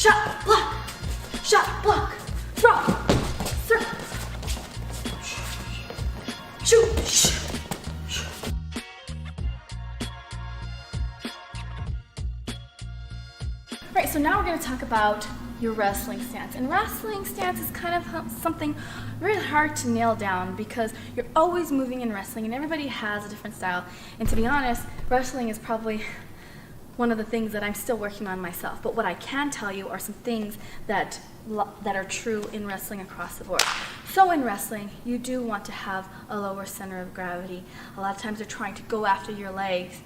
shot, block, throw, circle, shoot. Right, so now we're going to talk about your wrestling stance. And wrestling stance is kind of something really hard to nail down because you're always moving in wrestling and everybody has a different style. And to be honest, wrestling is probably one of the things that I'm still working on myself. But what I can tell you are some things that are true in wrestling across the board. So in wrestling, you do want to have a lower center of gravity. A lot of times they're trying to go after your legs.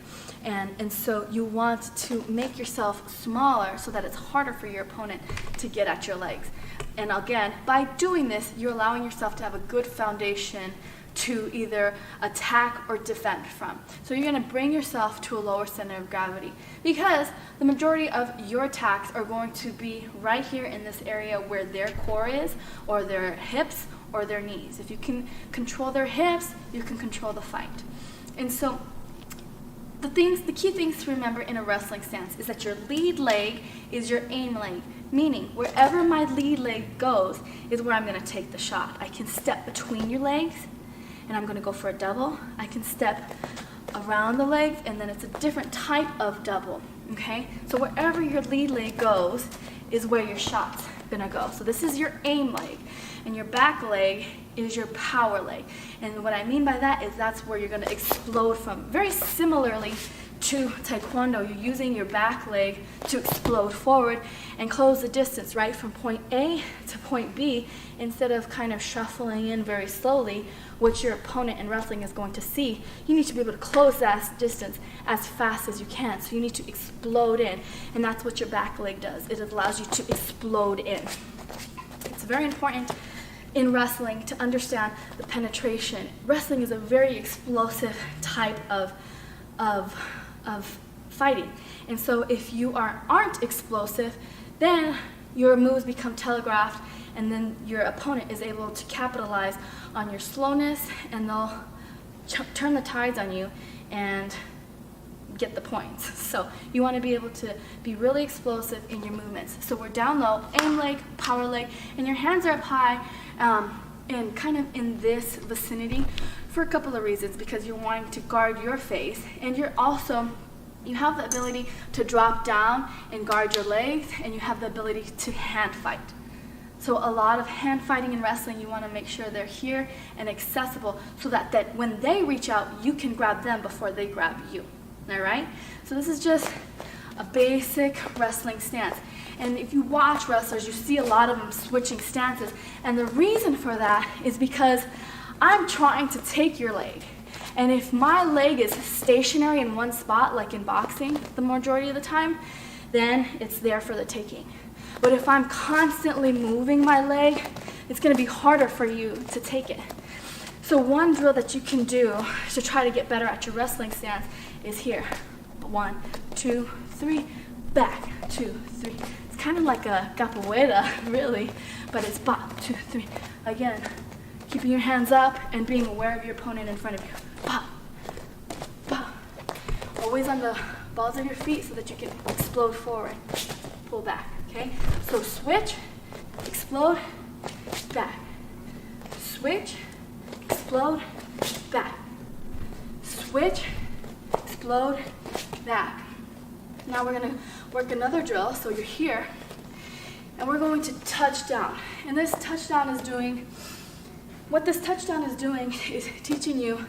And so you want to make yourself smaller so that it's harder for your opponent to get at your legs. And again, by doing this, you're allowing yourself to have a good foundation to either attack or defend from. So you're going to bring yourself to a lower center of gravity because the majority of your attacks are going to be right here in this area where their core is, or their hips, or their knees. If you can control their hips, you can control the fight. And so the key things to remember in a wrestling stance is that your lead leg is your aim leg, meaning wherever my lead leg goes is where I'm going to take the shot. I can step between your legs and I'm going to go for a double. I can step around the legs and then it's a different type of double, okay? So wherever your lead leg goes is where your shot's going to go. So this is your aim leg and your back leg is your power leg. And what I mean by that is that's where you're going to explode from. Very similarly to Taekwondo, you're using your back leg to explode forward and close the distance, right, from point A to point B instead of kind of shuffling in very slowly, which your opponent in wrestling is going to see. You need to be able to close that distance as fast as you can. So you need to explode in, and that's what your back leg does. It allows you to explode in. It's very important in wrestling to understand the penetration. Wrestling is a very explosive type of fighting. And so if you aren't explosive, then your moves become telegraphed and then your opponent is able to capitalize on your slowness and they'll turn the tides on you and get the points. So you want to be able to be really explosive in your movements. So we're down low, aim leg, power leg, and your hands are up high and kind of in this vicinity for a couple of reasons, because you're wanting to guard your face and you have the ability to drop down and guard your legs, and you have the ability to hand fight. So a lot of hand fighting in wrestling, you want to make sure they're here and accessible so that when they reach out, you can grab them before they grab you. All right? So this is just a basic wrestling stance. And if you watch wrestlers, you see a lot of them switching stances. And the reason for that is because I'm trying to take your leg. And if my leg is stationary in one spot, like in boxing the majority of the time, then it's there for the taking. But if I'm constantly moving my leg, it's going to be harder for you to take it. So one drill that you can do to try to get better at your wrestling stance is here. 1, 2, 3, back, 2, 3. It's kind of like a capoeira, really, but it's bop, 2, 3. Again, keeping your hands up and being aware of your opponent in front of you. Bop, bop. Always on the balls of your feet so that you can explode forward. Pull back, okay? So switch, explode, back. Switch, explode, back. Switch, explode, back. Now we're going to work another drill. So you're here, and we're going to touch down. And what this touchdown is doing is teaching you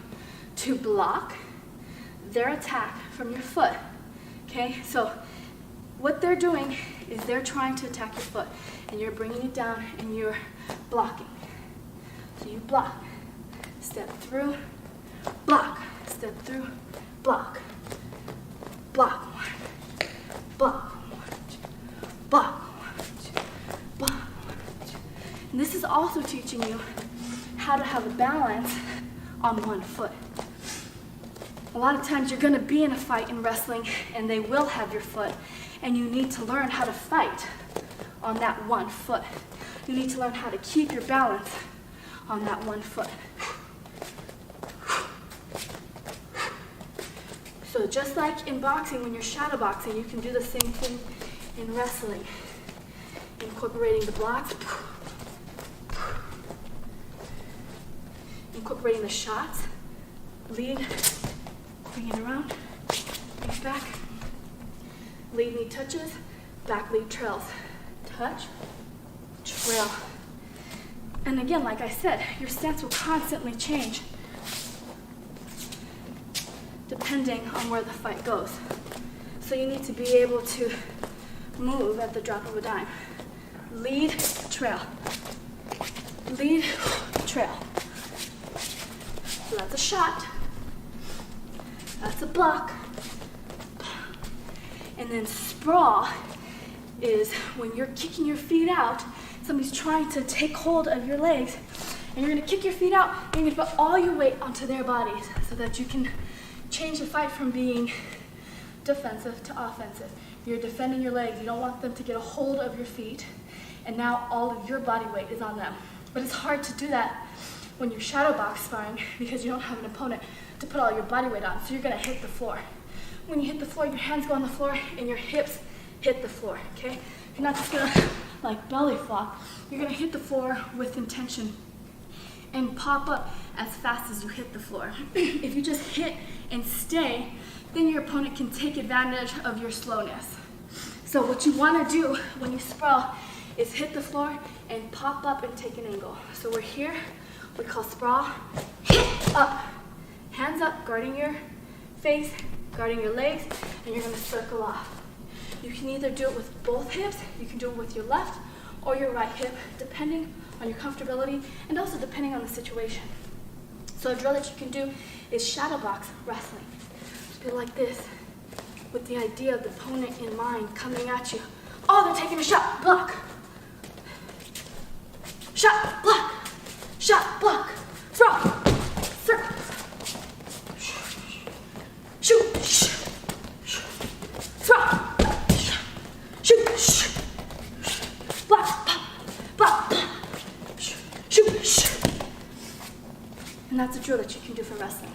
to block their attack from your foot. Okay, so what they're doing is they're trying to attack your foot, and you're bringing it down and you're blocking. So you block, step through, block, step through, block, block, 1, block, 1, 2, block, 1, 2, block, 1, 2. And this is also teaching you how to have a balance on one foot. A lot of times you're going to be in a fight in wrestling and they will have your foot, and you need to learn how to fight on that one foot. You need to learn how to keep your balance on that one foot. So just like in boxing, when you're shadow boxing, you can do the same thing in wrestling. incorporating the blocks, incorporating the shots, lead, bring it around, bring it back, lead knee touches, back lead trails, touch, trail. And again, like I said, your stance will constantly change depending on where the fight goes. So you need to be able to move at the drop of a dime. Lead, trail. Lead, trail. So that's a shot. That's a block. And then sprawl is when you're kicking your feet out, somebody's trying to take hold of your legs, and you're gonna kick your feet out, and you're gonna put all your weight onto their bodies so that you can change the fight from being defensive to offensive. You're defending your legs. You don't want them to get a hold of your feet, and now all of your body weight is on them. But it's hard to do that when you're shadow box sparring because you don't have an opponent to put all your body weight on, so you're gonna hit the floor. When you hit the floor, your hands go on the floor and your hips hit the floor, okay? You're not just gonna like belly flop. You're gonna hit the floor with intention and pop up as fast as you hit the floor. If you just hit and stay, then your opponent can take advantage of your slowness. So what you wanna do when you sprawl is hit the floor and pop up and take an angle. So we're here, we call sprawl, hit, up, hands up, guarding your face, guarding your legs, and you're gonna circle off. You can either do it with both hips, you can do it with your left or your right hip, depending on your comfortability and also depending on the situation. So a drill that you can do is shadow box wrestling. Just go like this, with the idea of the opponent in mind coming at you. Oh, they're taking a shot, block. Shot, block, throw, circle, shoot, throw, shoot, block, block, shoot. And that's a drill that you can do for wrestling.